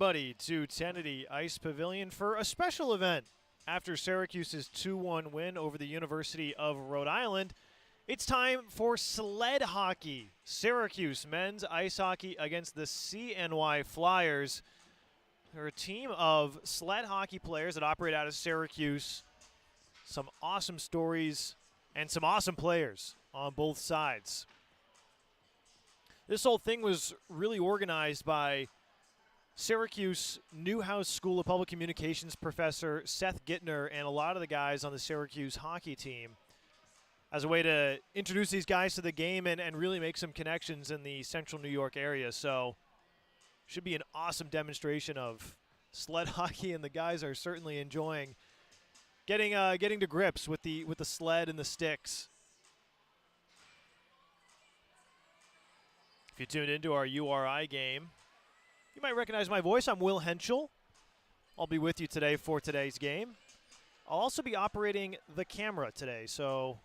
everybody to Tennedy Ice Pavilion for a special event. After Syracuse's 2-1 win over the University of Rhode Island, it's time for sled hockey. Syracuse men's ice hockey against the CNY Flyers. They're a team of sled hockey players that operate out of Syracuse. Some awesome stories and some awesome players on both sides. This whole thing was really organized by Syracuse Newhouse School of Public Communications professor Seth Gittner and a lot of the guys on the Syracuse hockey team as a way to introduce these guys to the game and really make some connections in the central New York area. So should be an awesome demonstration of sled hockey, and the guys are certainly enjoying getting to grips with the sled and the sticks. If you tuned into our URI game, you might recognize my voice. I'm Will Hentschel. I'll be with you today for today's game. I'll also be operating the camera today, so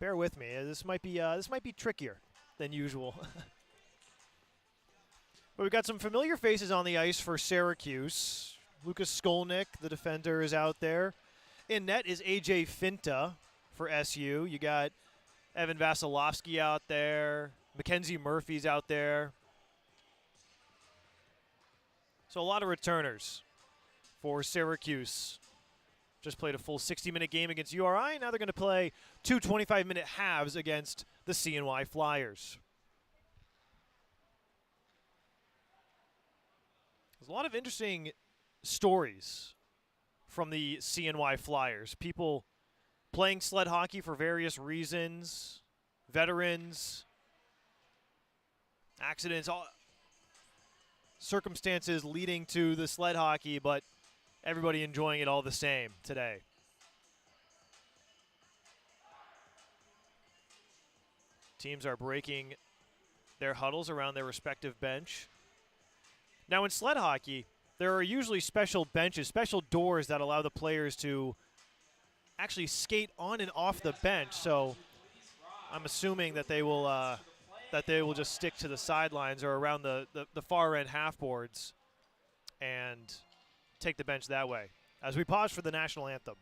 bear with me. This might be trickier than usual. But we've got some familiar faces on the ice for Syracuse. Lucas Skolnick, the defender, is out there. In net is AJ Finta for SU. You got Evan Vasilevsky out there. Mackenzie Murphy's out there. So a lot of returners for Syracuse. Just played a full 60-minute game against URI. Now they're going to play two 25-minute halves against the CNY Flyers. There's a lot of interesting stories from the CNY Flyers. People playing sled hockey for various reasons, veterans, accidents, all circumstances leading to the sled hockey, but everybody enjoying it all the same today. Teams are breaking their huddles around their respective bench. Now in sled hockey, there are usually special benches, special doors that allow the players to actually skate on and off the bench. So I'm assuming that they will just stick to the sidelines or around the far end half boards and take the bench that way. As we pause for the national anthem.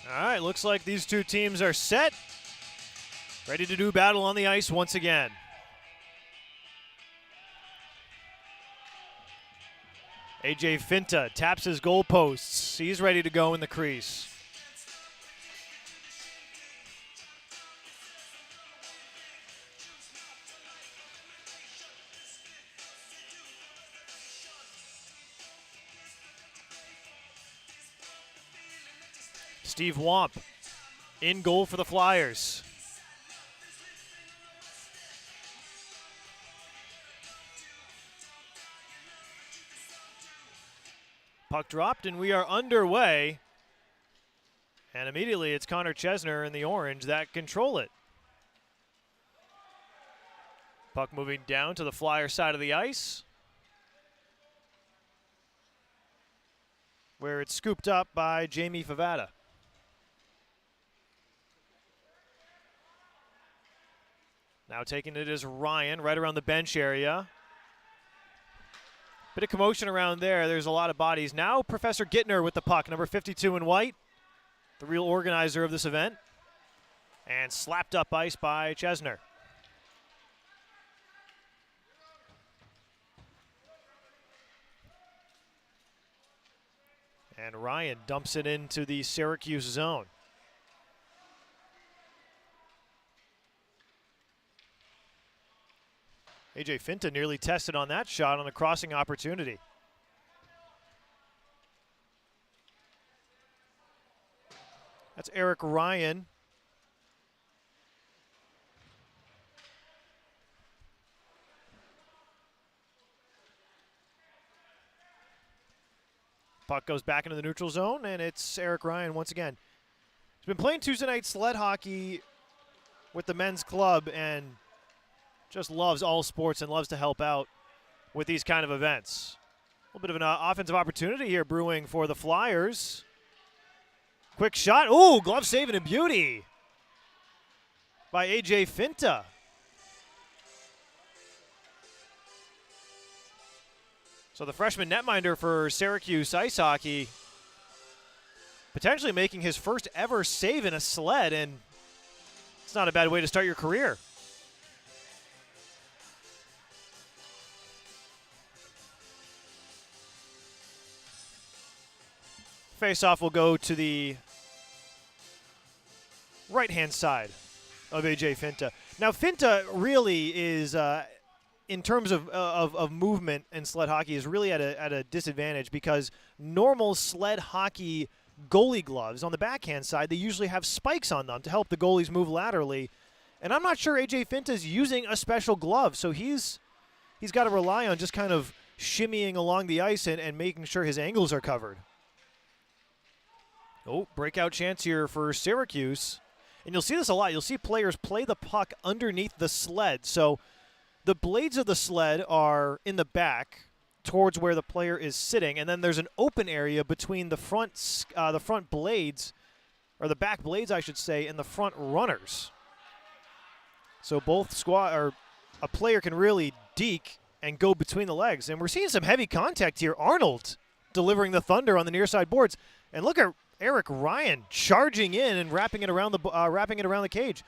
All right, looks like these two teams are set, ready to do battle on the ice once again. AJ Finta taps his goalposts. He's ready to go in the crease. Steve Womp in goal for the Flyers. Puck dropped, and we are underway. And immediately it's Connor Chesner in the orange that control it. Puck moving down to the Flyer side of the ice, where it's scooped up by Jamie Favada. Now taking it is Ryan right around the bench area. Bit of commotion around there. There's a lot of bodies. Now Professor Gittner with the puck, number 52 in white, the real organizer of this event. And slapped up ice by Chesner. And Ryan dumps it into the Syracuse zone. AJ Finta nearly tested on that shot on a crossing opportunity. That's Eric Ryan. Puck goes back into the neutral zone, and it's Eric Ryan once again. He's been playing Tuesday night sled hockey with the men's club and just loves all sports and loves to help out with these kind of events. A little bit of an offensive opportunity here brewing for the Flyers. Quick shot. Ooh, glove saving a beauty by AJ Finta. So the freshman netminder for Syracuse ice hockey potentially making his first ever save in a sled, and it's not a bad way to start your career. Face-off will go to the right-hand side of AJ Finta. Now, Finta really is, in terms of movement in sled hockey, is really at a disadvantage because normal sled hockey goalie gloves on the backhand side, they usually have spikes on them to help the goalies move laterally. And I'm not sure AJ Finta is using a special glove, so he's got to rely on just kind of shimmying along the ice and making sure his angles are covered. Oh, breakout chance here for Syracuse. And you'll see this a lot. You'll see players play the puck underneath the sled. So the blades of the sled are in the back towards where the player is sitting, and then there's an open area between the front blades, or the back blades, I should say, and the front runners. So a player can really deke and go between the legs. And we're seeing some heavy contact here. Arnold delivering the thunder on the near side boards. And look at Eric Ryan charging in and wrapping it around the cage.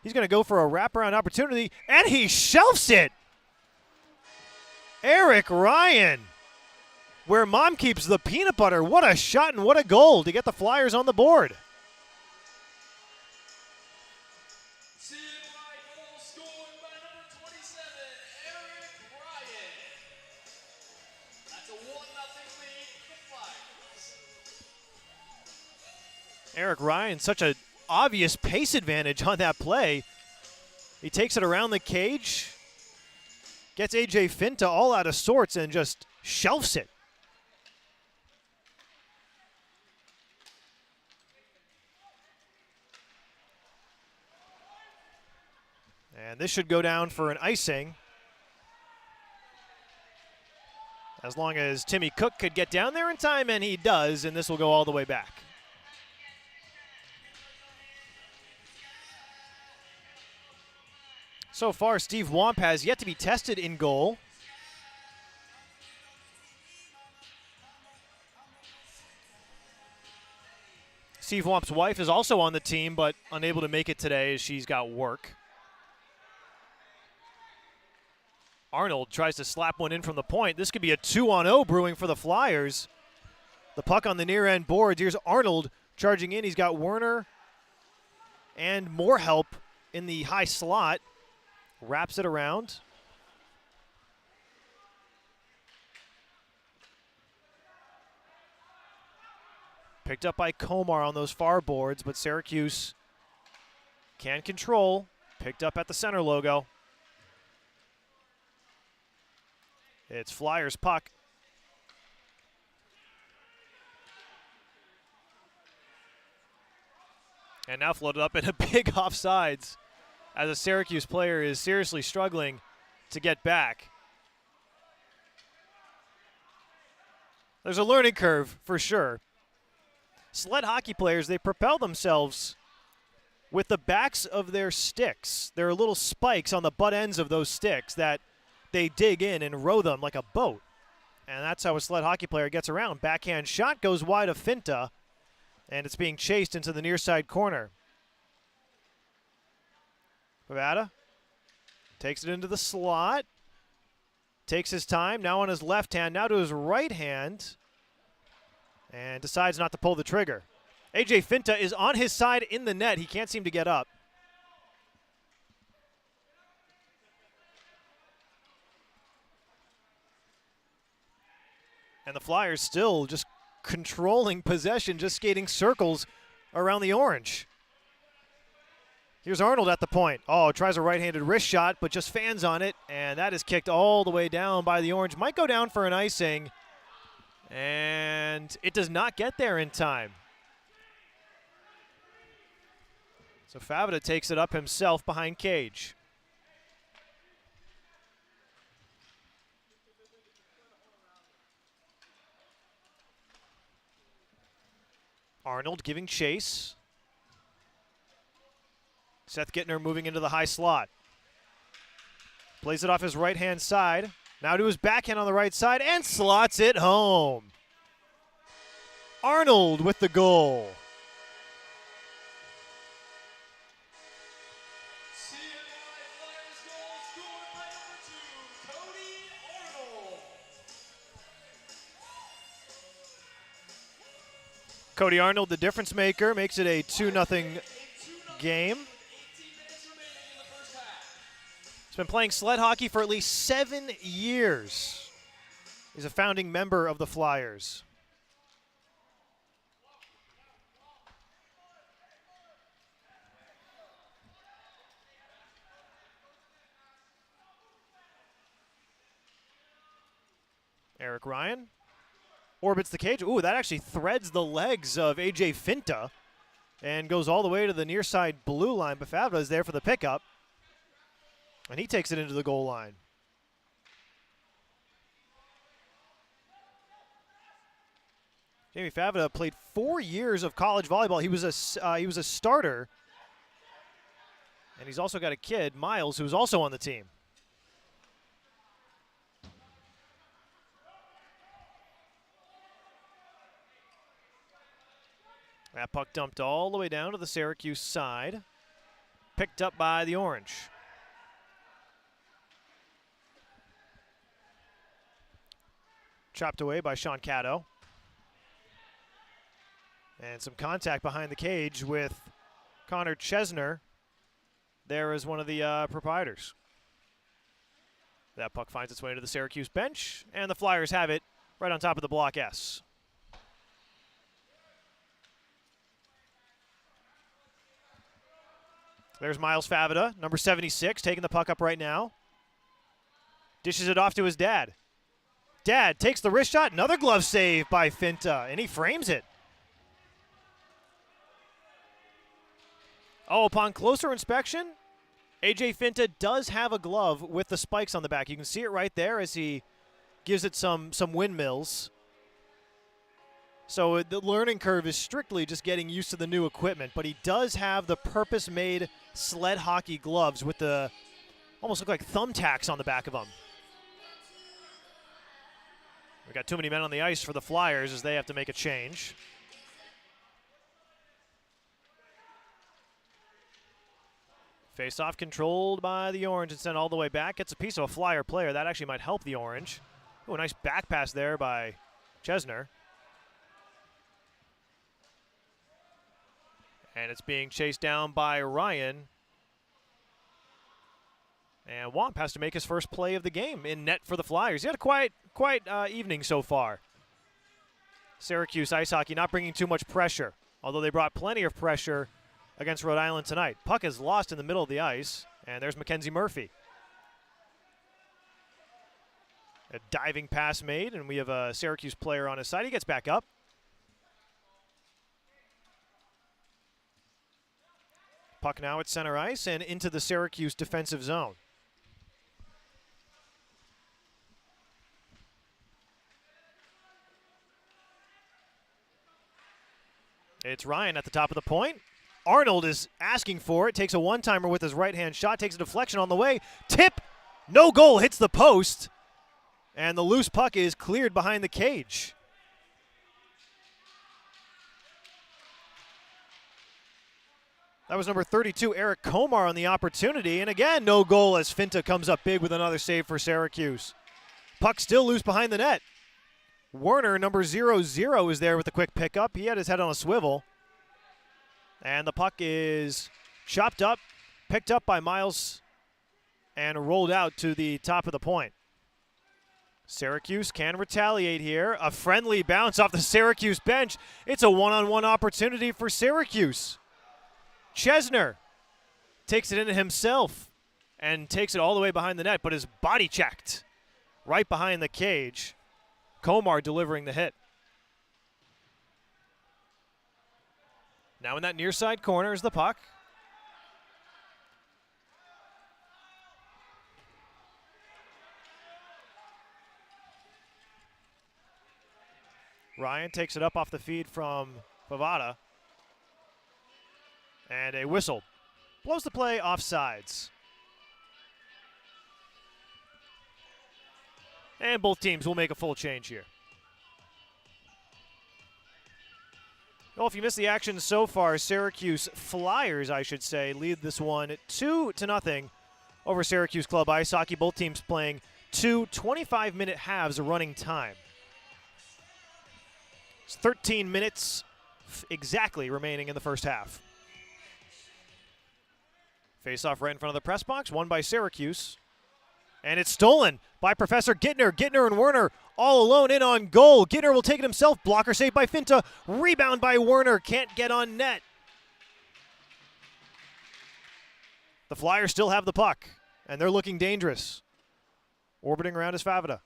He's going to go for a wraparound opportunity, and he shelves it. Eric Ryan, where mom keeps the peanut butter. What a shot and what a goal to get the Flyers on the board. Eric Ryan, such an obvious pace advantage on that play. He takes it around the cage, gets AJ Finta all out of sorts, and just shelves it. And this should go down for an icing, as long as Timmy Cook could get down there in time, and he does, and this will go all the way back. So far, Steve Wamp has yet to be tested in goal. Steve Wamp's wife is also on the team, but unable to make it today as she's got work. Arnold tries to slap one in from the point. This could be a 2-on-0 brewing for the Flyers. The puck on the near end boards. Here's Arnold charging in. He's got Werner and more help in the high slot. Wraps it around. Picked up by Komar on those far boards, but Syracuse can control. Picked up at the center logo. It's Flyers puck. And now floated up in a big offsides, as a Syracuse player is seriously struggling to get back. There's a learning curve for sure. Sled hockey players, they propel themselves with the backs of their sticks. There are little spikes on the butt ends of those sticks that they dig in and row them like a boat. And that's how a sled hockey player gets around. Backhand shot goes wide of Finta, and it's being chased into the near side corner. Pavada takes it into the slot. Takes his time, now on his left hand, now to his right hand, and decides not to pull the trigger. AJ Finta is on his side in the net. He can't seem to get up. And the Flyers still just controlling possession, just skating circles around the orange. Here's Arnold at the point. Oh, tries a right-handed wrist shot, but just fans on it, and that is kicked all the way down by the Orange. Might go down for an icing, and it does not get there in time. So Favda takes it up himself behind cage. Arnold giving chase. Seth Gittner moving into the high slot. Plays it off his right-hand side. Now to his backhand on the right side and slots it home. Arnold with the goal. Cody Arnold, the difference maker, makes it a 2-0 game. He's been playing sled hockey for at least 7 years. He's a founding member of the Flyers. Eric Ryan orbits the cage. Ooh, that actually threads the legs of AJ Finta and goes all the way to the near side blue line. But Favda is there for the pickup, and he takes it into the goal line. Jamie Favda played 4 years of college volleyball. He was a starter, and he's also got a kid, Miles, who's also on the team. That puck dumped all the way down to the Syracuse side. Picked up by the Orange. Chopped away by Sean Caddo. And some contact behind the cage with Connor Chesner. There is one of the proprietors. That puck finds its way to the Syracuse bench, and the Flyers have it right on top of the block S. There's Miles Favda, number 76, taking the puck up right now. Dishes it off to his dad. Dad takes the wrist shot, another glove save by Finta, and he frames it. Oh, upon closer inspection, AJ Finta does have a glove with the spikes on the back. You can see it right there as he gives it some windmills. So the learning curve is strictly just getting used to the new equipment, but he does have the purpose-made sled hockey gloves with the almost look like thumbtacks on the back of them. We've got too many men on the ice for the Flyers as they have to make a change. Face-off controlled by the Orange and sent all the way back. Gets a piece of a Flyer player. That actually might help the Orange. Ooh, a nice back pass there by Chesner. And it's being chased down by Ryan. And Wamp has to make his first play of the game in net for the Flyers. He had a quiet evening so far. Syracuse ice hockey not bringing too much pressure, although they brought plenty of pressure against Rhode Island tonight. Puck is lost in the middle of the ice, and there's Mackenzie Murphy. A diving pass made, and we have a Syracuse player on his side. He gets back up. Puck now at center ice and into the Syracuse defensive zone. It's Ryan at the top of the point. Arnold is asking for it, takes a one-timer with his right-hand shot, takes a deflection on the way. Tip, no goal, hits the post. And the loose puck is cleared behind the cage. That was number 32, Eric Komar, on the opportunity. And again, no goal as Finta comes up big with another save for Syracuse. Puck still loose behind the net. Werner, number 00, is there with a quick pickup. He had his head on a swivel. And the puck is chopped up, picked up by Miles, and rolled out to the top of the point. Syracuse can retaliate here. A friendly bounce off the Syracuse bench. It's a one-on-one opportunity for Syracuse. Chesner takes it in himself and takes it all the way behind the net, but is body checked right behind the cage. Komar delivering the hit. Now in that near side corner is the puck. Ryan takes it up off the feed from Favada. And a whistle blows the play offsides. And both teams will make a full change here. Well, if you missed the action so far, Syracuse Flyers, I should say, lead this one 2-0 over Syracuse Club Ice Hockey. Both teams playing 2 25-minute halves of running time. It's 13 minutes exactly remaining in the first half. Face-off right in front of the press box, won by Syracuse. And it's stolen by Professor Gittner. Gittner and Werner all alone in on goal. Gittner will take it himself. Blocker saved by Finta. Rebound by Werner. Can't get on net. The Flyers still have the puck, and they're looking dangerous. Orbiting around is Favada.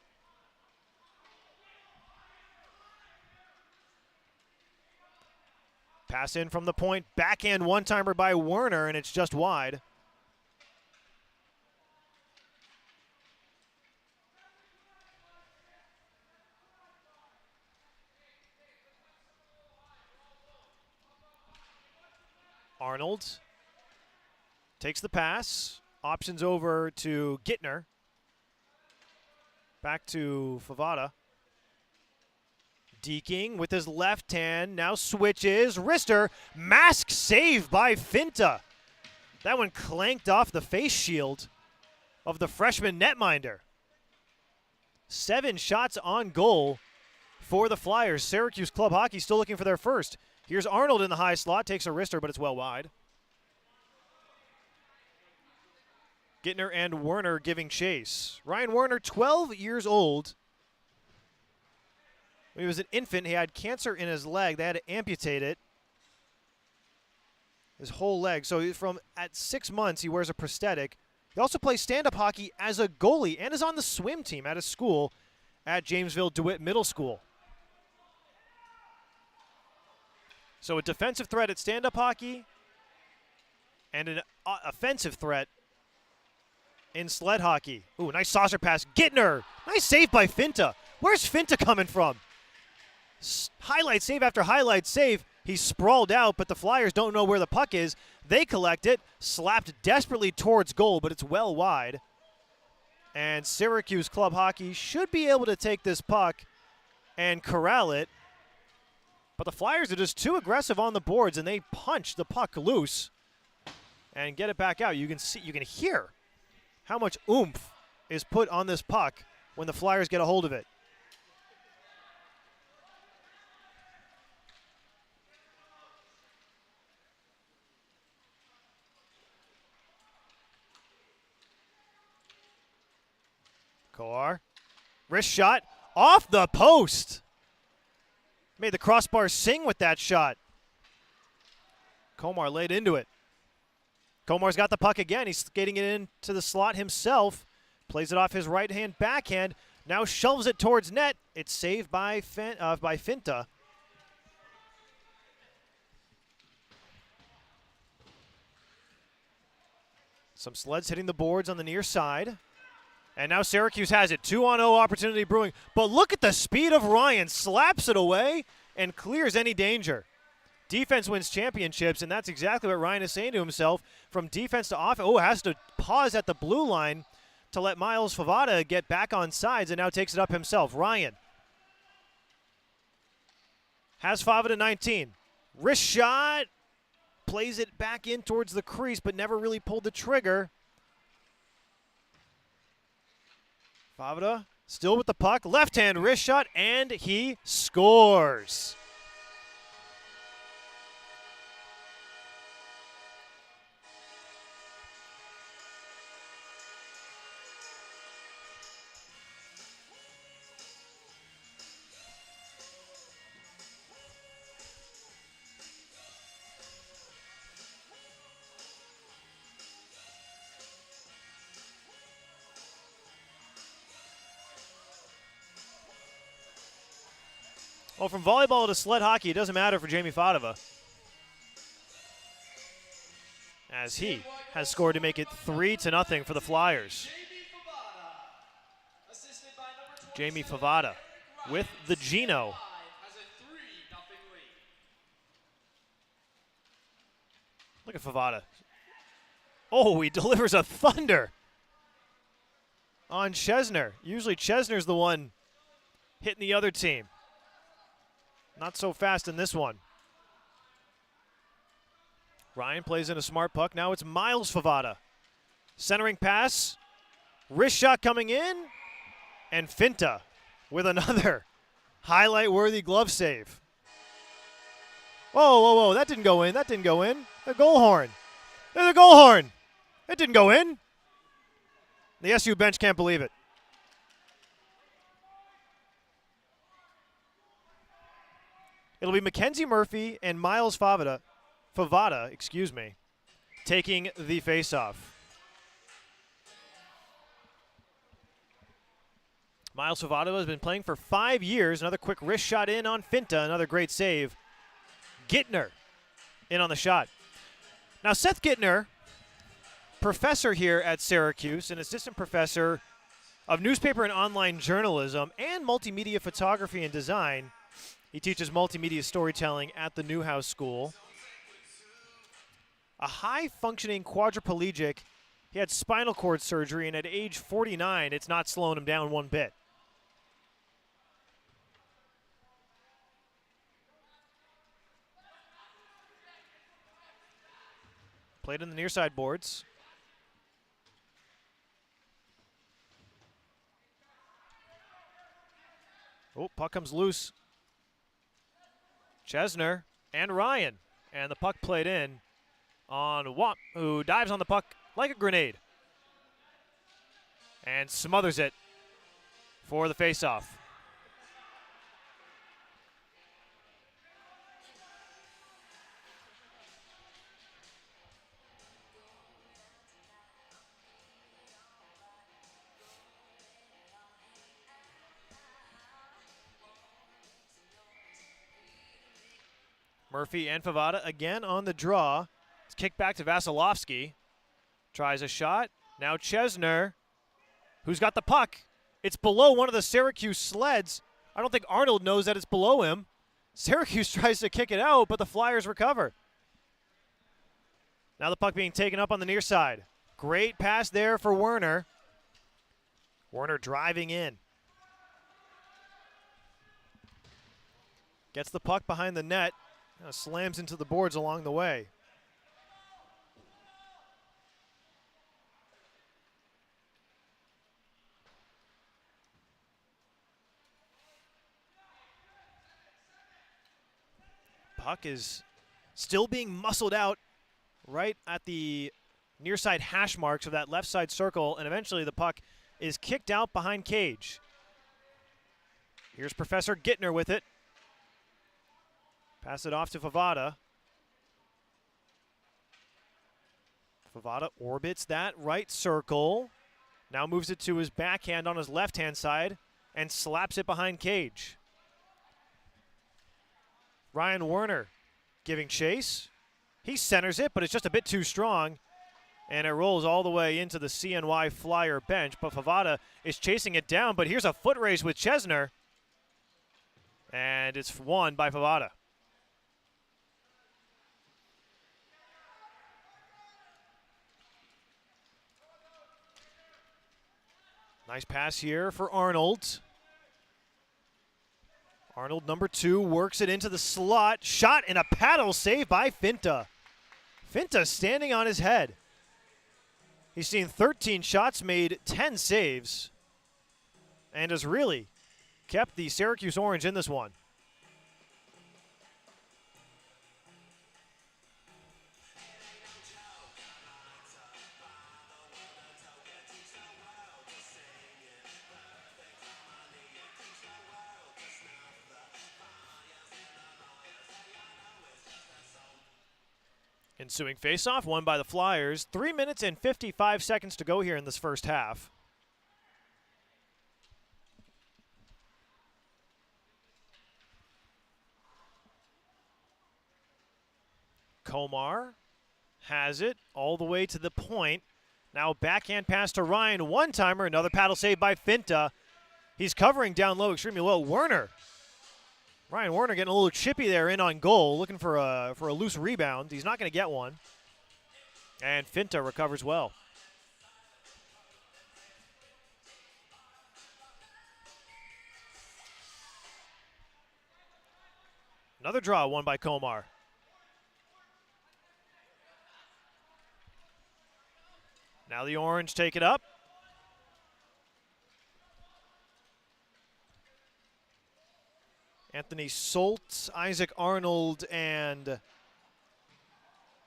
Pass in from the point. Backhand one-timer by Werner, and it's just wide. Arnold takes the pass. Options over to Gittner. Back to Favada. Deking with his left hand, now switches. Wrister, mask save by Finta. That one clanked off the face shield of the freshman netminder. 7 shots on goal for the Flyers. Syracuse Club Hockey still looking for their first. Here's Arnold in the high slot, takes a wrister, but it's well wide. Gittner and Werner giving chase. Ryan Werner, 12 years old. When he was an infant, he had cancer in his leg. They had to amputate it, his whole leg. So at 6 months, he wears a prosthetic. He also plays stand-up hockey as a goalie and is on the swim team at his school at Jamesville DeWitt Middle School. So a defensive threat at stand-up hockey and an offensive threat in sled hockey. Ooh, nice saucer pass. Gittner. Nice save by Finta. Where's Finta coming from? Highlight save after highlight save. He's sprawled out, but the Flyers don't know where the puck is. They collect it, slapped desperately towards goal, but it's well wide. And Syracuse Club Hockey should be able to take this puck and corral it. But the Flyers are just too aggressive on the boards, and they punch the puck loose and get it back out. You can hear how much oomph is put on this puck when the Flyers get a hold of it. Koar, wrist shot off the post. Made the crossbar sing with that shot. Komar laid into it. Komar's got the puck again. He's skating it into the slot himself. Plays it off his right-hand backhand. Now shoves it towards net. It's saved by Finta. Some sleds hitting the boards on the near side. And now Syracuse has it. 2-on-0 opportunity brewing. But look at the speed of Ryan. Slaps it away and clears any danger. Defense wins championships, and that's exactly what Ryan is saying to himself. From defense to offense, has to pause at the blue line to let Miles Favada get back on sides, and now takes it up himself. Ryan has Favada 19. Wrist shot, plays it back in towards the crease, but never really pulled the trigger. Favada still with the puck, left-hand wrist shot, and he scores. Well, from volleyball to sled hockey, it doesn't matter for Jamie Favada, as he has scored to make it 3-0 for the Flyers. Jamie Favada with the Gino. Look at Favada. Oh, he delivers a thunder on Chesner. Usually Chesner's the one hitting the other team. Not so fast in this one. Ryan plays in a smart puck. Now it's Miles Favada. Centering pass. Wrist shot coming in. And Finta with another highlight-worthy glove save. Whoa, whoa, whoa. That didn't go in. That didn't go in. A goal horn. There's a goal horn. It didn't go in. The SU bench can't believe it. It'll be Mackenzie Murphy and Miles Favada, taking the faceoff. Miles Favada has been playing for 5 years. Another quick wrist shot in on Finta. Another great save. Gittner in on the shot. Now, Seth Gittner, professor here at Syracuse, an assistant professor of newspaper and online journalism and multimedia photography and design. He teaches multimedia storytelling at the Newhouse School. A high-functioning quadriplegic. He had spinal cord surgery, and at age 49, it's not slowing him down one bit. Played in the near side boards. Oh, puck comes loose. Chesner and Ryan. And the puck played in on Watt, who dives on the puck like a grenade. And smothers it for the faceoff. Murphy and Favada again on the draw. It's kicked back to Vasilevsky. Tries a shot. Now Chesner, who's got the puck. It's below one of the Syracuse sleds. I don't think Arnold knows that it's below him. Syracuse tries to kick it out, but the Flyers recover. Now the puck being taken up on the near side. Great pass there for Werner. Werner driving in. Gets the puck behind the net. Slams into the boards along the way. Puck is still being muscled out right at the near side hash marks of that left side circle, and eventually the puck is kicked out behind cage. Here's Professor Gittner with it. Pass it off to Favada. Favada orbits that right circle. Now moves it to his backhand on his left-hand side and slaps it behind cage. Ryan Werner giving chase. He centers it, but it's just a bit too strong. And it rolls all the way into the CNY Flyer bench. But Favada is chasing it down, but here's a foot race with Chesner. And it's won by Favada. Nice pass here for Arnold. Arnold, number 2, works it into the slot. Shot and a paddle save by Finta. Finta standing on his head. He's seen 13 shots, made 10 saves, and has really kept the Syracuse Orange in this one. Ensuing faceoff, won by the Flyers. 3 minutes and 55 seconds to go here in this first half. Komar has it all the way to the point. Now backhand pass to Ryan. One-timer, another paddle save by Finta. He's covering down low, extremely low. Ryan Werner getting a little chippy there in on goal, looking for a loose rebound. He's not going to get one. And Finta recovers well. Another draw won by Komar. Now the Orange take it up. Anthony Solt, Isaac Arnold, and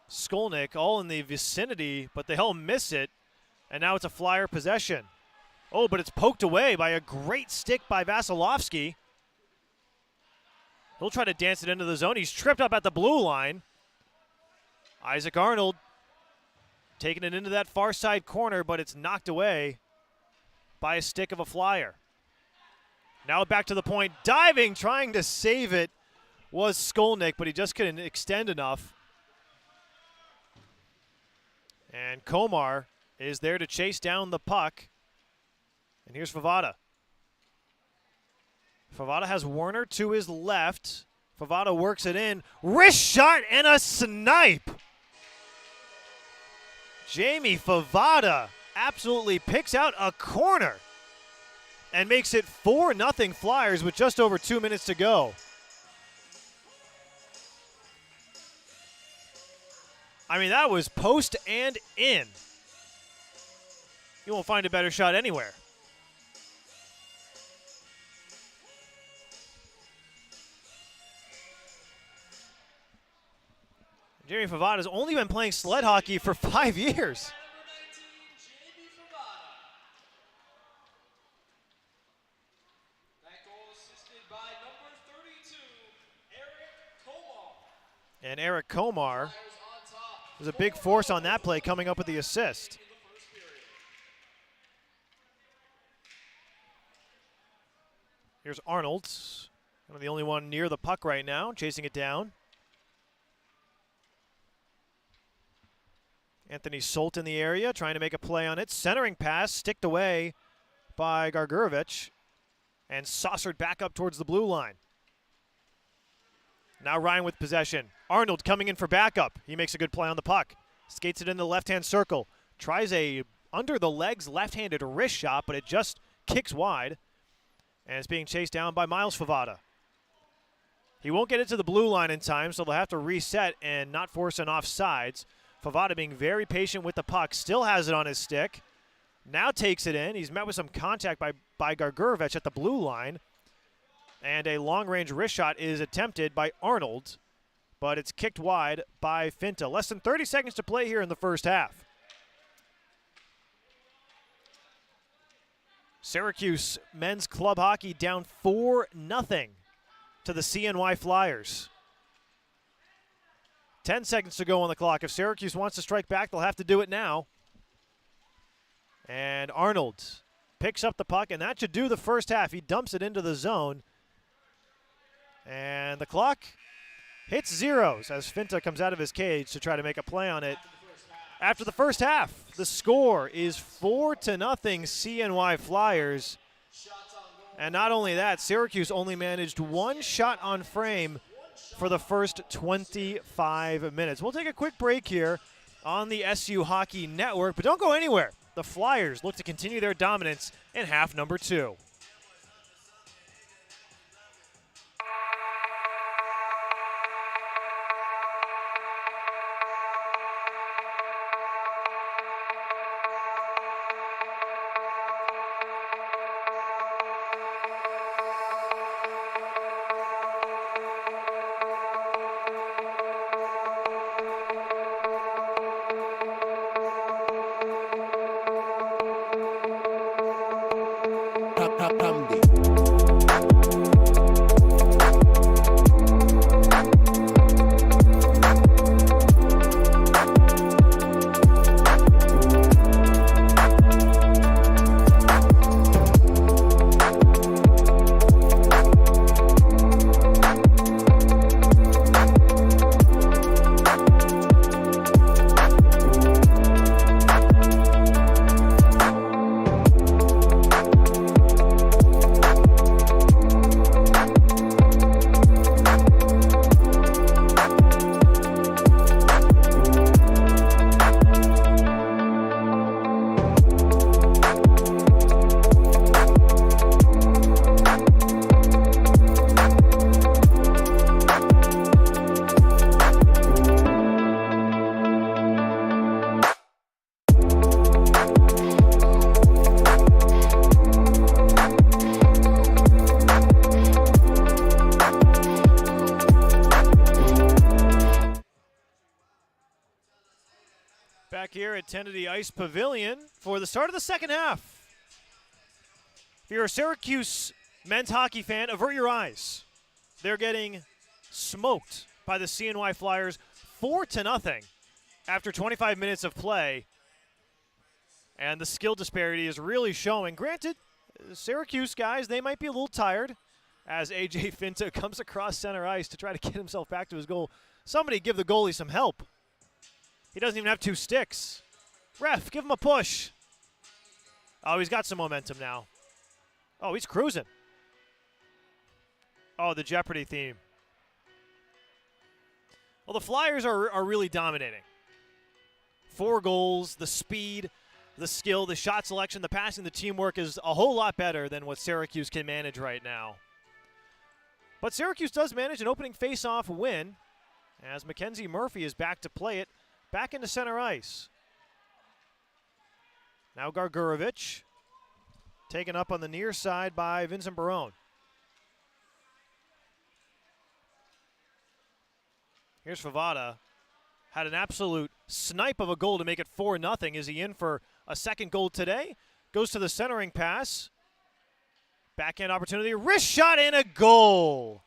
Skolnick all in the vicinity, but they all miss it. And now it's a Flyer possession. Oh, but it's poked away by a great stick by Vasilevsky. He'll try to dance it into the zone. He's tripped up at the blue line. Isaac Arnold taking it into that far side corner, but it's knocked away by a stick of a Flyer. Now back to the point, diving, trying to save it was Skolnick, but he just couldn't extend enough. And Komar is there to chase down the puck. And here's Favada. Favada has Werner to his left. Favada works it in. Wrist shot and a snipe. Jamie Favada absolutely picks out a corner and makes it 4-0 Flyers with just over 2 minutes to go. I mean, that was post and in. You won't find a better shot anywhere. Jamie Favada's only been playing sled hockey for 5 years. And Eric Komar was a big force on that play, coming up with the assist. Here's Arnold, kind of the only one near the puck right now, chasing it down. Anthony Solt in the area, trying to make a play on it. Centering pass, sticked away by Gargurovich, and saucered back up towards the blue line. Now Ryan with possession. Arnold coming in for backup. He makes a good play on the puck. Skates it in the left-hand circle. Tries a under-the-legs left-handed wrist shot, but it just kicks wide. And it's being chased down by Miles Favada. He won't get it to the blue line in time, so they'll have to reset and not force an offsides. Favada being very patient with the puck. Still has it on his stick. Now takes it in. He's met with some contact by Gargurovich at the blue line. And a long-range wrist shot is attempted by Arnold, but it's kicked wide by Finta. Less than 30 seconds to play here in the first half. Syracuse men's club hockey down 4-0 to the CNY Flyers. 10 seconds to go on the clock. If Syracuse wants to strike back, they'll have to do it now. And Arnold picks up the puck, and that should do the first half. He dumps it into the zone. And the clock hits zeros as Finta comes out of his cage to try to make a play on it. After the first half, the score is 4-0 CNY Flyers. And not only that, Syracuse only managed one shot on frame for the first 25 minutes. We'll take a quick break here on the SU Hockey Network, but don't go anywhere. the Flyers look to continue their dominance in half number 2. Back here at 10 of the Ice Pavilion for the start of the second half. If you're a Syracuse men's hockey fan, avert your eyes. They're getting smoked by the CNY Flyers 4-0 after 25 minutes of play. And the skill disparity is really showing. Granted, Syracuse guys, they might be a little tired as A.J. Finta comes across center ice to try to get himself back to his goal. Somebody give the goalie some help. He doesn't even have 2 sticks. Ref, give him a push. Oh, he's got some momentum now. Oh, he's cruising. Oh, the Jeopardy theme. Well, the Flyers are really dominating. 4 goals, the speed, the skill, the shot selection, the passing, the teamwork is a whole lot better than what Syracuse can manage right now. But Syracuse does manage an opening face-off win as Mackenzie Murphy is back to play it. Back into center ice. Now Gargurovich taken up on the near side by Vincent Barone. Here's Favada. Had an absolute snipe of a goal to make it 4-0. Is he in for a second goal today? Goes to the centering pass. Backhand opportunity. Wrist shot and a goal.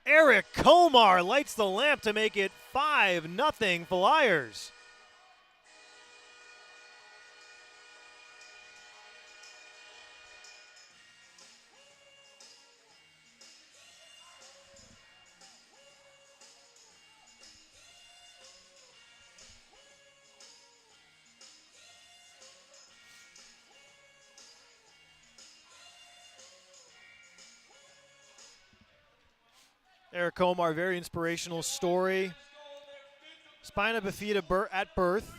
Eric Komar lights the lamp to make it 5-0 Flyers. Eric Komar, very inspirational story. Spina bifida at birth.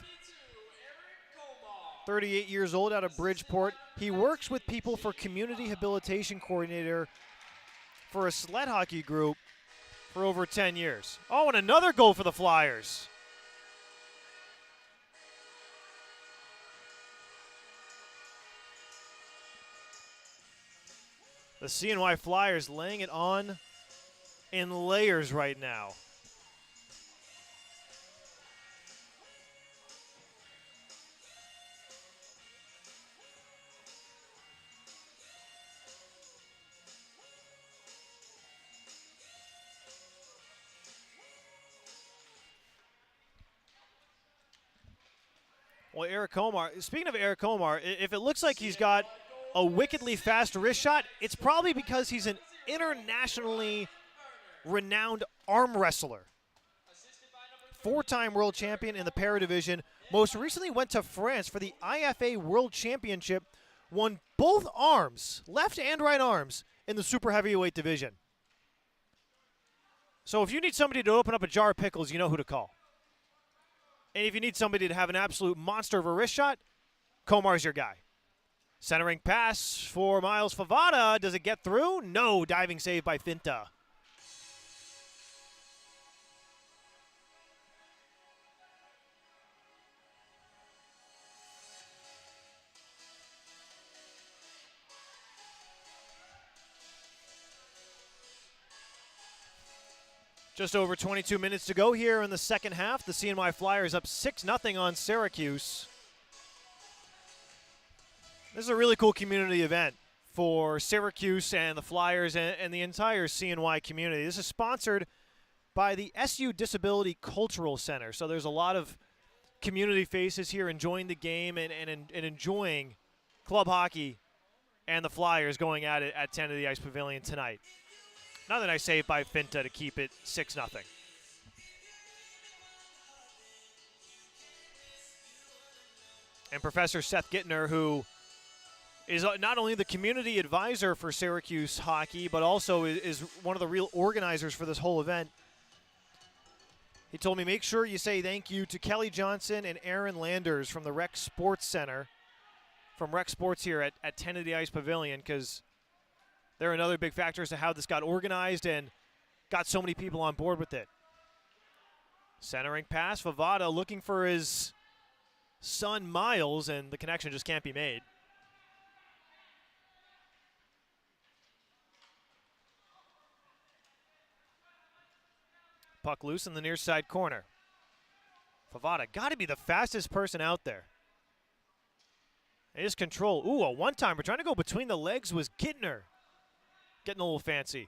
38 years old out of Bridgeport. He works with people for community habilitation coordinator for a sled hockey group for over 10 years. Oh, and another goal for the Flyers. The CNY Flyers laying it on in layers right now. Well, Eric Komar, speaking of Eric Komar, if it looks like he's got a wickedly fast wrist shot, it's probably because he's an internationally renowned arm wrestler. 4-time world champion in the para division. Most recently went to France for the IFA World Championship. Won both arms, left and right arms, in the super heavyweight division. So if you need somebody to open up a jar of pickles, you know who to call. And if you need somebody to have an absolute monster of a wrist shot, Komar's your guy. Centering pass for Miles Favada. Does it get through? No. Diving save by Finta. Just over 22 minutes to go here in the second half. The CNY Flyers up 6-0 on Syracuse. This is a really cool community event for Syracuse and the Flyers and the entire CNY community. This is sponsored by the SU Disability Cultural Center. So there's a lot of community faces here enjoying the game and enjoying club hockey and the Flyers going at it at 10 to the Ice Pavilion tonight. Another nice save by Finta to keep it 6-0. And Professor Seth Gittner, who is not only the community advisor for Syracuse hockey, but also is one of the real organizers for this whole event. He told me, make sure you say thank you to Kelly Johnson and Aaron Landers from the Rec Sports Center, from Rec Sports here at 10 to the Ice Pavilion, because they're another big factor as to how this got organized and got so many people on board with it. Centering pass, Favada looking for his son Miles, and the connection just can't be made. Puck loose in the near side corner. Favada got to be the fastest person out there. His control. Ooh, a one-timer trying to go between the legs was Gittner. Getting a little fancy.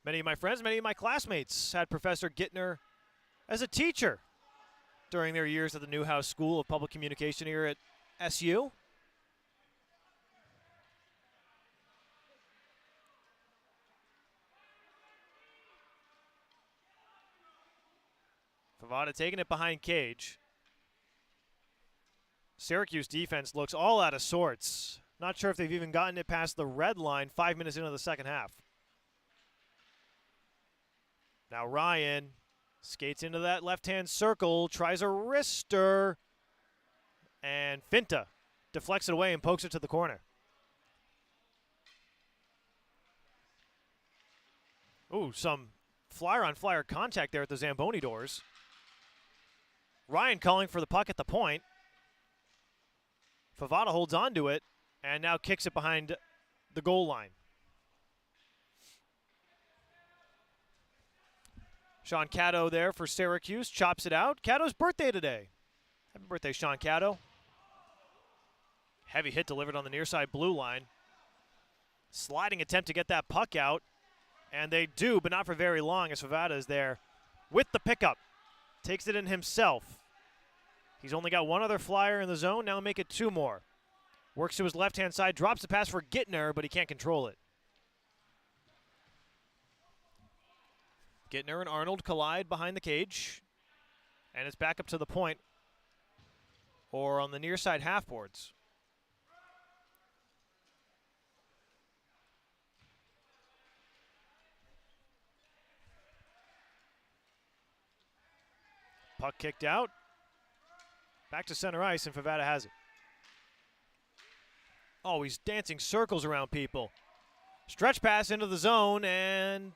Many of my friends, many of my classmates had Professor Gittner as a teacher during their years at the Newhouse School of Public Communication here at SU. Favada taking it behind cage. Syracuse defense looks all out of sorts. Not sure if they've even gotten it past the red line 5 minutes into the second half. Now Ryan skates into that left-hand circle, tries a wrister, and Finta deflects it away and pokes it to the corner. Ooh, some flyer-on-flyer contact there at the Zamboni doors. Ryan calling for the puck at the point. Favada holds on to it and now kicks it behind the goal line. Sean Caddo there for Syracuse, chops it out. Caddo's birthday today. Happy birthday, Sean Caddo. Heavy hit delivered on the near side blue line. Sliding attempt to get that puck out, and they do, but not for very long as Favada is there with the pickup. Takes it in himself. He's only got one other flyer in the zone, now make it two more. Works to his left-hand side, drops the pass for Gittner, but he can't control it. Gittner and Arnold collide behind the cage, and it's back up to the point or on the near side half boards. Puck kicked out. Back to center ice, and Favada has it. Oh, he's dancing circles around people. Stretch pass into the zone, and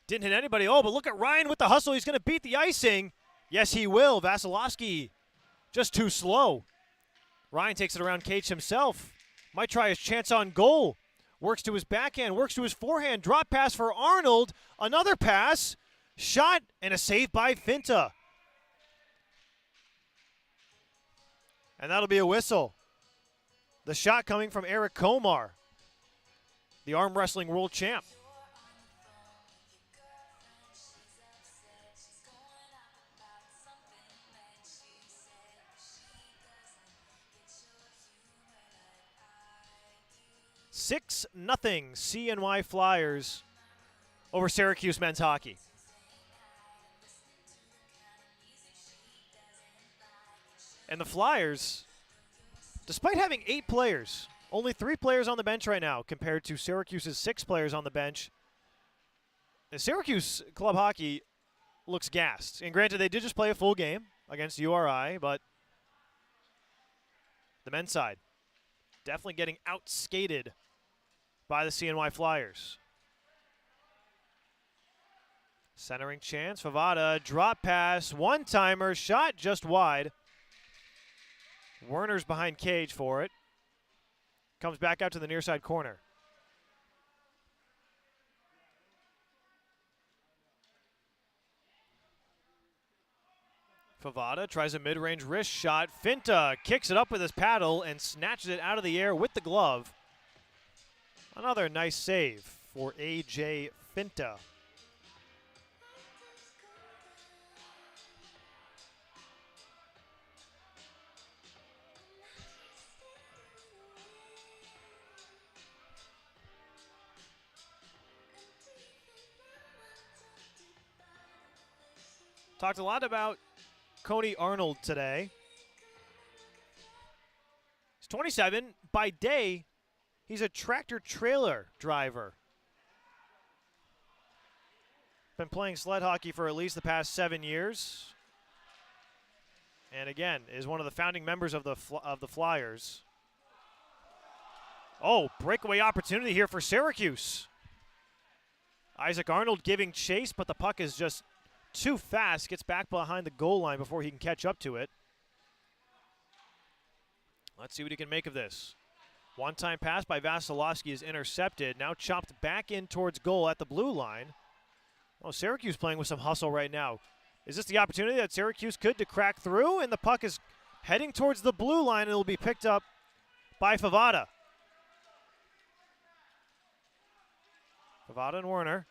didn't hit anybody. Oh, but look at Ryan with the hustle. He's going to beat the icing. Yes, he will. Vasilevsky just too slow. Ryan takes it around cage himself. Might try his chance on goal. Works to his backhand, works to his forehand. Drop pass for Arnold. Another pass. Shot, and a save by Finta. And that'll be a whistle. The shot coming from Eric Komar, the arm wrestling world champ. Six nothing CNY Flyers over Syracuse men's hockey. And the Flyers, despite having 8 players, only 3 players on the bench right now compared to Syracuse's 6 players on the bench, Syracuse club hockey looks gassed. And granted, they did just play a full game against URI, but the men's side definitely getting outskated by the CNY Flyers. Centering chance, Favada, drop pass, one-timer, shot just wide. Werner's behind cage for it. Comes back out to the near side corner. Favada tries a mid-range wrist shot. Finta kicks it up with his paddle and snatches it out of the air with the glove. Another nice save for A.J. Finta. Talked a lot about Cody Arnold today. He's 27. By day, he's a tractor-trailer driver. Been playing sled hockey for at least the past 7 years. And again, is one of the founding members of the Flyers. Oh, breakaway opportunity here for Syracuse. Isaac Arnold giving chase, but the puck is just too fast. Gets back behind the goal line before he can catch up to it. Let's see what he can make of this. One-time pass by Vasilevsky is intercepted. Now chopped back in towards goal at the blue line. Oh, Syracuse playing with some hustle right now. Is this the opportunity that Syracuse could to crack through? And the puck is heading towards the blue line, and it will be picked up by Favada. Favada and Werner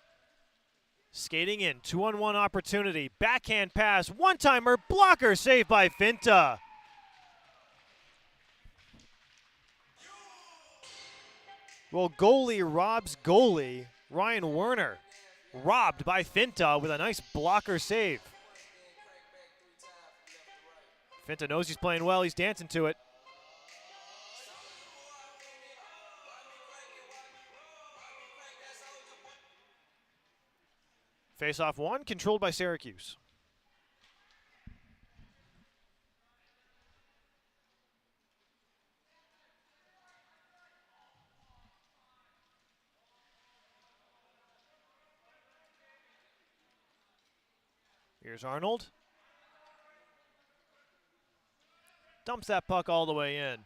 skating in, 2-on-1 opportunity. Backhand pass, one-timer, blocker saved by Finta. Well, goalie robs goalie. Ryan Werner robbed by Finta with a nice blocker save. Finta knows he's playing well. He's dancing to it. Face-off one, controlled by Syracuse. Here's Arnold. Dumps that puck all the way in.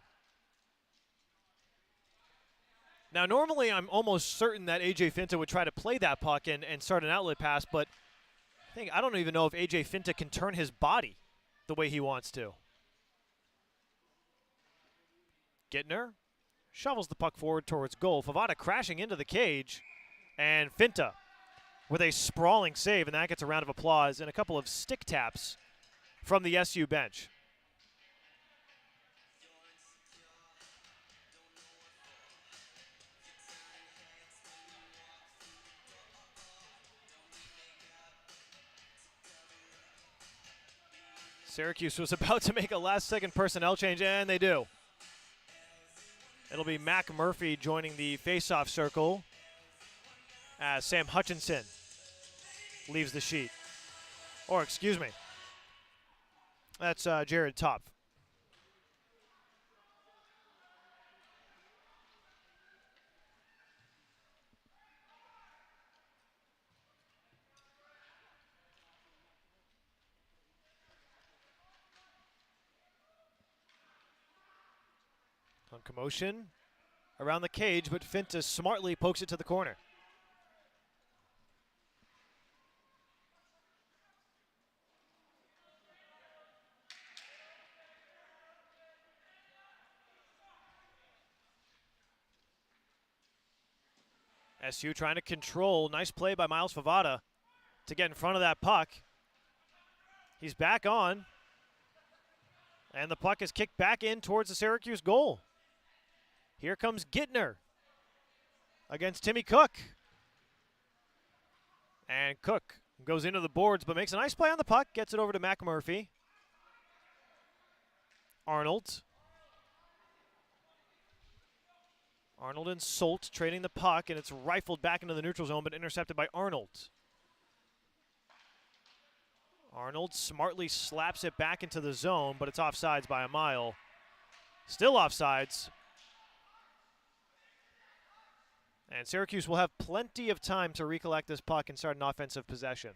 Now, normally I'm almost certain that A.J. Finta would try to play that puck and start an outlet pass, but I don't even know if A.J. Finta can turn his body the way he wants to. Gittner shovels the puck forward towards goal. Favada crashing into the cage, and Finta with a sprawling save, and that gets a round of applause and a couple of stick taps from the SU bench. Syracuse was about to make a last-second personnel change, and they do. It'll be Mac Murphy joining the face-off circle as Sam Hutchinson leaves the sheet. Or, excuse me, that's Jared Topf. On commotion around the cage, but Finta smartly pokes it to the corner. SU trying to control. Nice play by Miles Favada to get in front of that puck. He's back on. And the puck is kicked back in towards the Syracuse goal. Here comes Gittner against Timmy Cook. And Cook goes into the boards but makes a nice play on the puck. Gets it over to Mac Murphy. Arnold. Arnold and Solt trading the puck, and it's rifled back into the neutral zone but intercepted by Arnold. Arnold smartly slaps it back into the zone, but it's offsides by a mile. Still offsides. And Syracuse will have plenty of time to recollect this puck and start an offensive possession.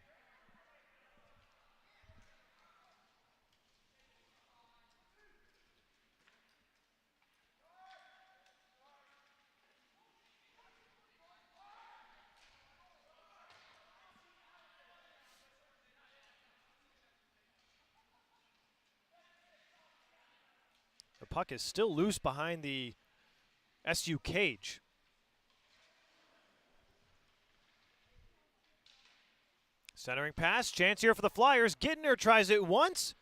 The puck is still loose behind the SU cage. Centering pass, chance here for the Flyers. Gittner tries it once.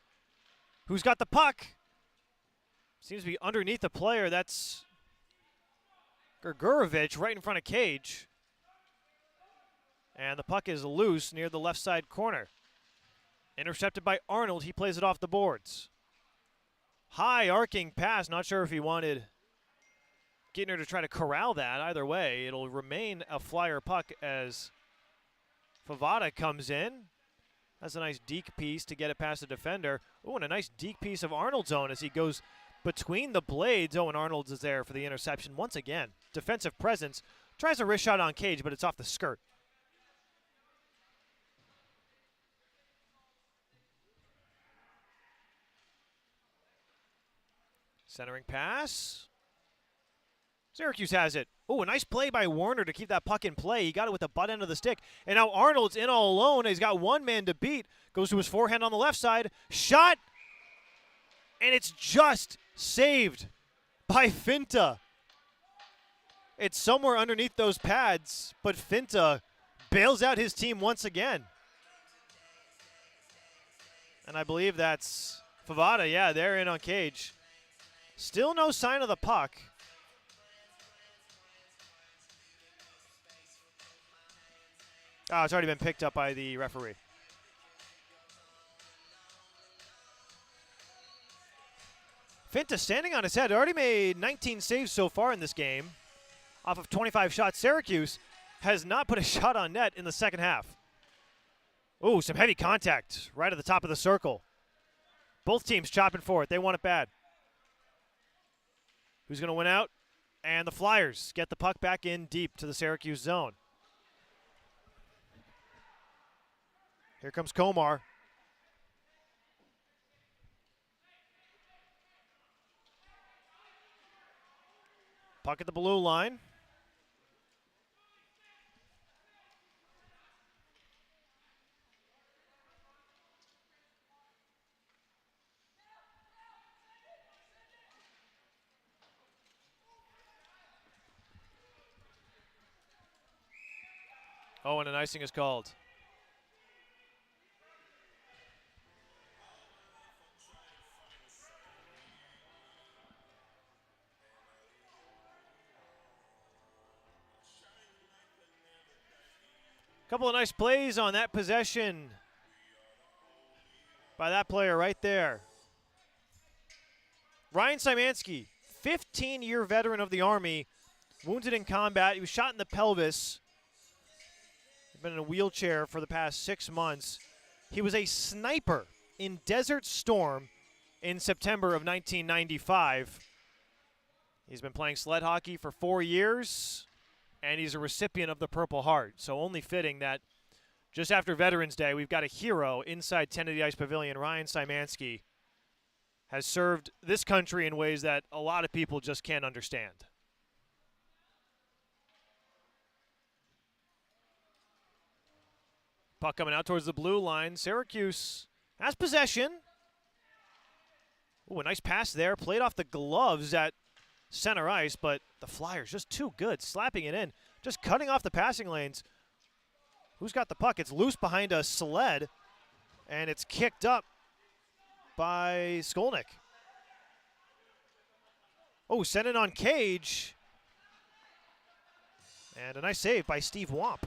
Who's got the puck? Seems to be underneath the player. That's Grgurovich right in front of cage. And the puck is loose near the left side corner. Intercepted by Arnold. He plays it off the boards. High arcing pass. Not sure if he wanted Gittner to try to corral that. Either way, it'll remain a Flyer puck as Favada comes in. That's a nice deke piece to get it past the defender. Oh, and a nice deke piece of Arnold's own as he goes between the blades. Oh, and Arnold's is there for the interception once again. Defensive presence. Tries a wrist shot on cage, but it's off the skirt. Centering pass. Syracuse has it. Oh, a nice play by Warner to keep that puck in play. He got it with the butt end of the stick. And now Arnold's in all alone. He's got one man to beat. Goes to his forehand on the left side. Shot. And it's just saved by Finta. It's somewhere underneath those pads, but Finta bails out his team once again. And I believe that's Favada. Yeah, they're in on cage. Still no sign of the puck. Oh, it's already been picked up by the referee. Finta standing on his head. Already made 19 saves so far in this game. Off of 25 shots. Syracuse has not put a shot on net in the second half. Oh, some heavy contact right at the top of the circle. Both teams chopping for it. They want it bad. Who's going to win out? And the Flyers get the puck back in deep to the Syracuse zone. Here comes Komar. Puck at the blue line. Oh, and an icing is called. Couple of nice plays on that possession by that player right there. Ryan Szymanski, 15-year veteran of the Army, wounded in combat. He was shot in the pelvis. He's been in a wheelchair for the past 6 months. He was a sniper in Desert Storm in September of 1995. He's been playing sled hockey for 4 years. And he's a recipient of the Purple Heart. So only fitting that just after Veterans Day, we've got a hero inside 10 of the Ice Pavilion. Ryan Szymanski has served this country in ways that a lot of people just can't understand. Puck coming out towards the blue line. Syracuse has possession. Ooh, a nice pass there. Played off the gloves at center ice, but the Flyers just too good, slapping it in, just cutting off the passing lanes. Who's got the puck? It's loose behind a Sled, and it's kicked up by Skolnick. Oh, sent it on cage. And a nice save by Steve Womp.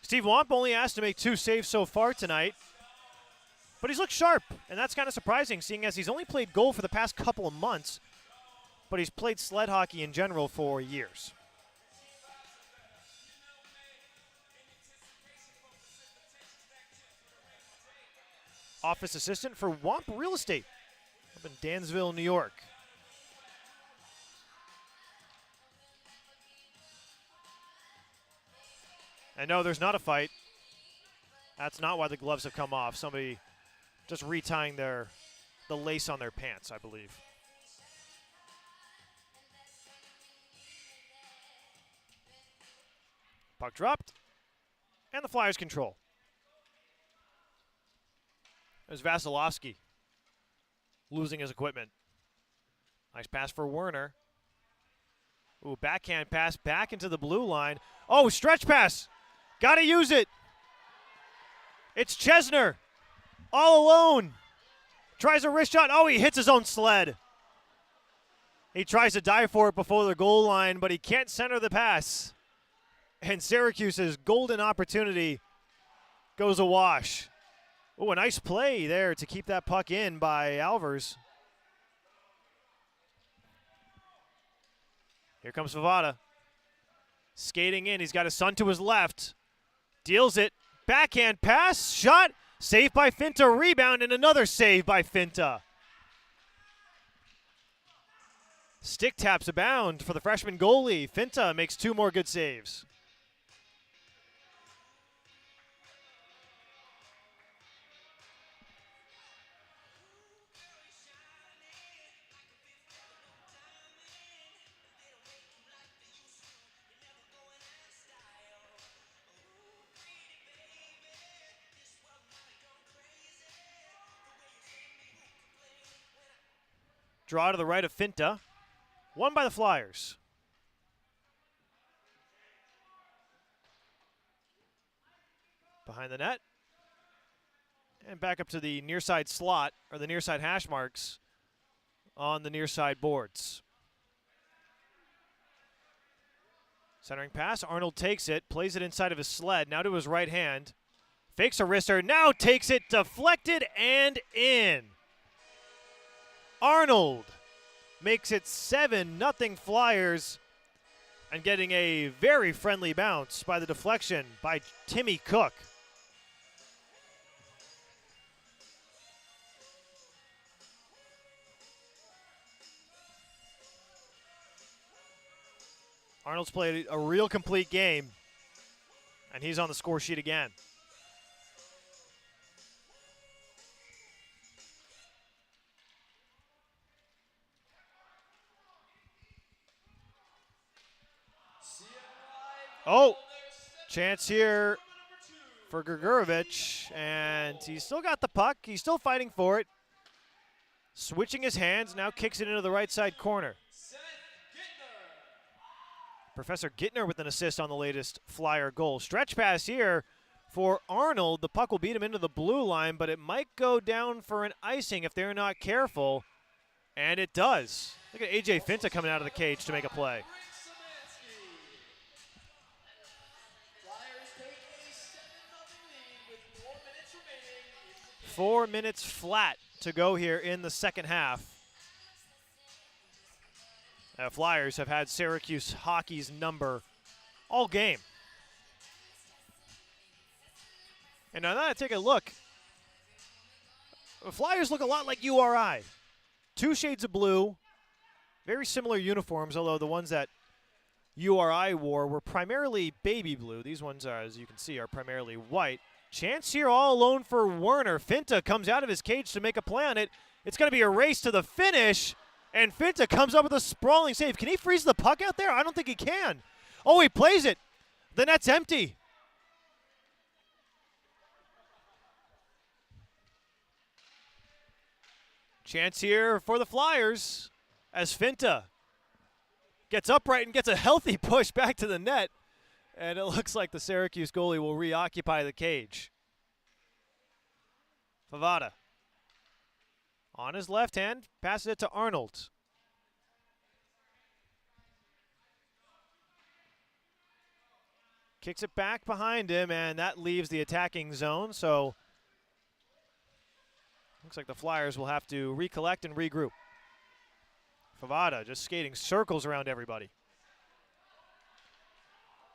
Steve Womp only asked to make 2 saves so far tonight. But he's looked sharp, and that's kind of surprising, seeing as he's only played goal for the past couple of months, but he's played sled hockey in general for years. office assistant for Wamp Real Estate up in Dansville, New York. And no, there's not a fight. That's not why the gloves have come off. Somebody just retying the lace on their pants, I believe. Puck dropped, and the Flyers control. There's Vasilevsky losing his equipment. Nice pass for Werner. Ooh, backhand pass back into the blue line. Oh, stretch pass. Got to use it. It's Chesner all alone. Tries a wrist shot. Oh, he hits his own sled. He tries to dive for it before the goal line, but he can't center the pass. And Syracuse's golden opportunity goes awash. Oh, a nice play there to keep that puck in by Alvers. Here comes Favada. Skating in. He's got his son to his left. Deals it. Backhand pass. Shot. Save by Finta. Rebound and another save by Finta. Stick taps abound for the freshman goalie. Finta makes 2 more good saves. Draw to the right of Finta. Won by the Flyers. Behind the net. And back up to the near side slot, or the near side hash marks on the near side boards. Centering pass. Arnold takes it, plays it inside of his sled, now to his right hand. Fakes a wrister, now takes it, deflected and in. Arnold makes it 7-0 Flyers, and getting a very friendly bounce by the deflection by Timmy Cook. Arnold's played a real complete game, and he's on the score sheet again. Oh, chance here for Grgorovic, and he's still got the puck. He's still fighting for it. Switching his hands, now kicks it into the right side corner. Professor Gittner with an assist on the latest Flyer goal. Stretch pass here for Arnold. The puck will beat him into the blue line, but it might go down for an icing if they're not careful, and it does. Look at A.J. Finta coming out of the cage to make a play. 4 minutes flat to go here in the second half. Flyers have had Syracuse hockey's number all game. And now that I take a look, the Flyers look a lot like URI. 2 shades of blue, very similar uniforms, although the ones that URI wore were primarily baby blue. These ones, as you can see, are primarily white. Chance here all alone for Werner. Finta comes out of his cage to make a play on it. It's going to be a race to the finish, and Finta comes up with a sprawling save. Can he freeze the puck out there? I don't think he can. Oh, he plays it. The net's empty. Chance here for the Flyers as Finta gets upright and gets a healthy push back to the net. And it looks like the Syracuse goalie will reoccupy the cage. Favada on his left hand, passes it to Arnold. Kicks it back behind him, and that leaves the attacking zone. So looks like the Flyers will have to recollect and regroup. Favada just skating circles around everybody.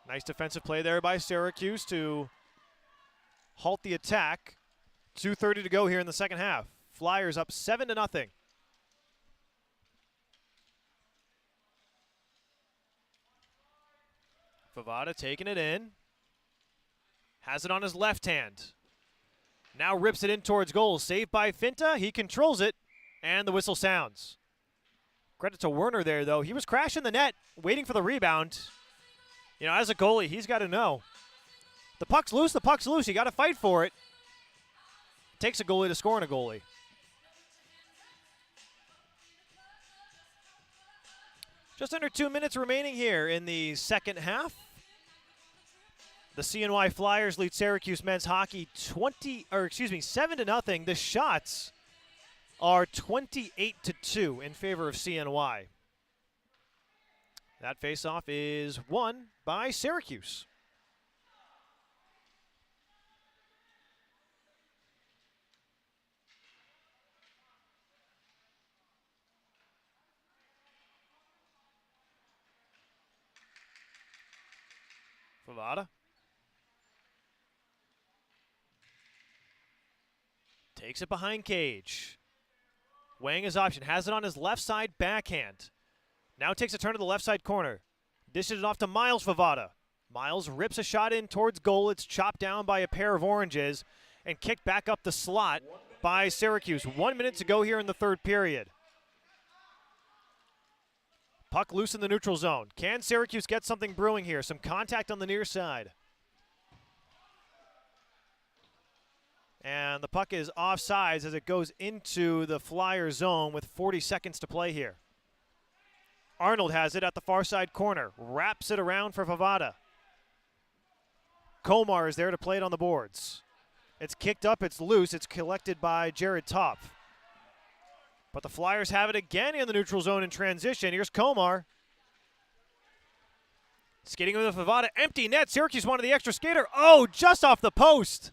Nice defensive play there by Syracuse to halt the attack. 2:30 to go here in the second half. Flyers up 7-0. Favada taking it in. Has it on his left hand. Now rips it in towards goal. Saved by Finta. He controls it, and the whistle sounds. Credit to Werner there, though. He was crashing the net, waiting for the rebound. You know, as a goalie, he's got to know. The puck's loose, the puck's loose. You got to fight for it. Takes a goalie to score on a goalie. Just under 2 minutes remaining here in the second half. The CNY Flyers lead Syracuse men's hockey 7-0. The shots are 28-2 in favor of CNY. That faceoff is won by Syracuse. Favada takes it behind cage. Weighing his option, has it on his left side backhand. Now takes a turn to the left side corner. Dishes it off to Miles Favada. Miles rips a shot in towards goal. It's chopped down by a pair of oranges and kicked back up the slot by Syracuse. 1 minute to go here in the third period. Puck loose in the neutral zone. Can Syracuse get something brewing here? Some contact on the near side. And the puck is offsides as it goes into the Flyer zone with 40 seconds to play here. Arnold has it at the far side corner. Wraps it around for Favada. Komar is there to play it on the boards. It's kicked up, it's loose, it's collected by Jared Topf. But the Flyers have it again in the neutral zone in transition. Here's Komar. Skating with Favada, empty net. Syracuse wanted the extra skater. Oh, just off the post.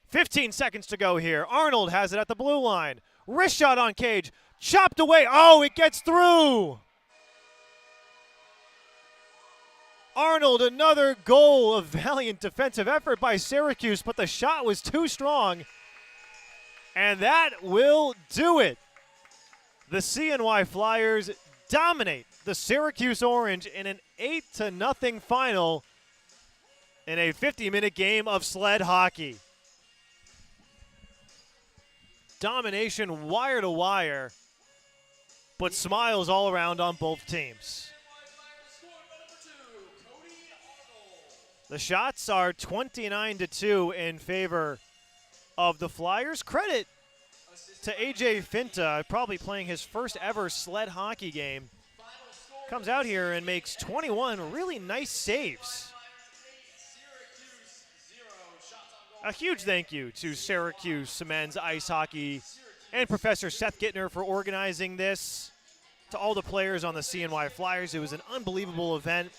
15 seconds to go here. Arnold has it at the blue line. Wrist shot on cage. Chopped away. Oh, it gets through. Arnold, another goal of valiant defensive effort by Syracuse, but the shot was too strong. And that will do it. The CNY Flyers dominate the Syracuse Orange in an 8-0 final in a 50-minute game of sled hockey. Domination wire to wire, but smiles all around on both teams. The shots are 29-2 in favor of the Flyers. Credit to AJ Finta, probably playing his first ever sled hockey game. Comes out here and makes 21 really nice saves. A huge thank you to Syracuse men's ice hockey and Professor Seth Gittner for organizing this. To all the players on the CNY Flyers, it was an unbelievable event.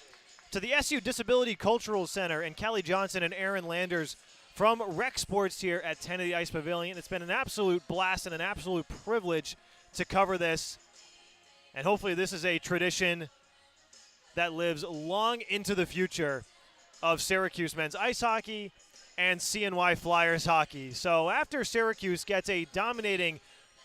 To the SU Disability Cultural Center and Kelly Johnson and Aaron Landers from Rec Sports here at 10 of the Ice Pavilion. It's been an absolute blast and an absolute privilege to cover this. And hopefully this is a tradition that lives long into the future of Syracuse men's ice hockey and CNY Flyers hockey. So after Syracuse gets a dominating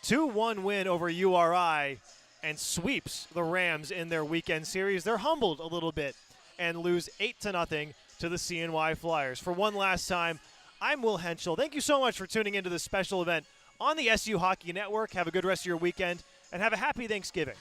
2-1 win over URI and sweeps the Rams in their weekend series, they're humbled a little bit and lose 8-0 to the CNY Flyers. For one last time, I'm Will Hentschel. Thank you so much for tuning into this special event on the SU Hockey Network. Have a good rest of your weekend, and have a happy Thanksgiving.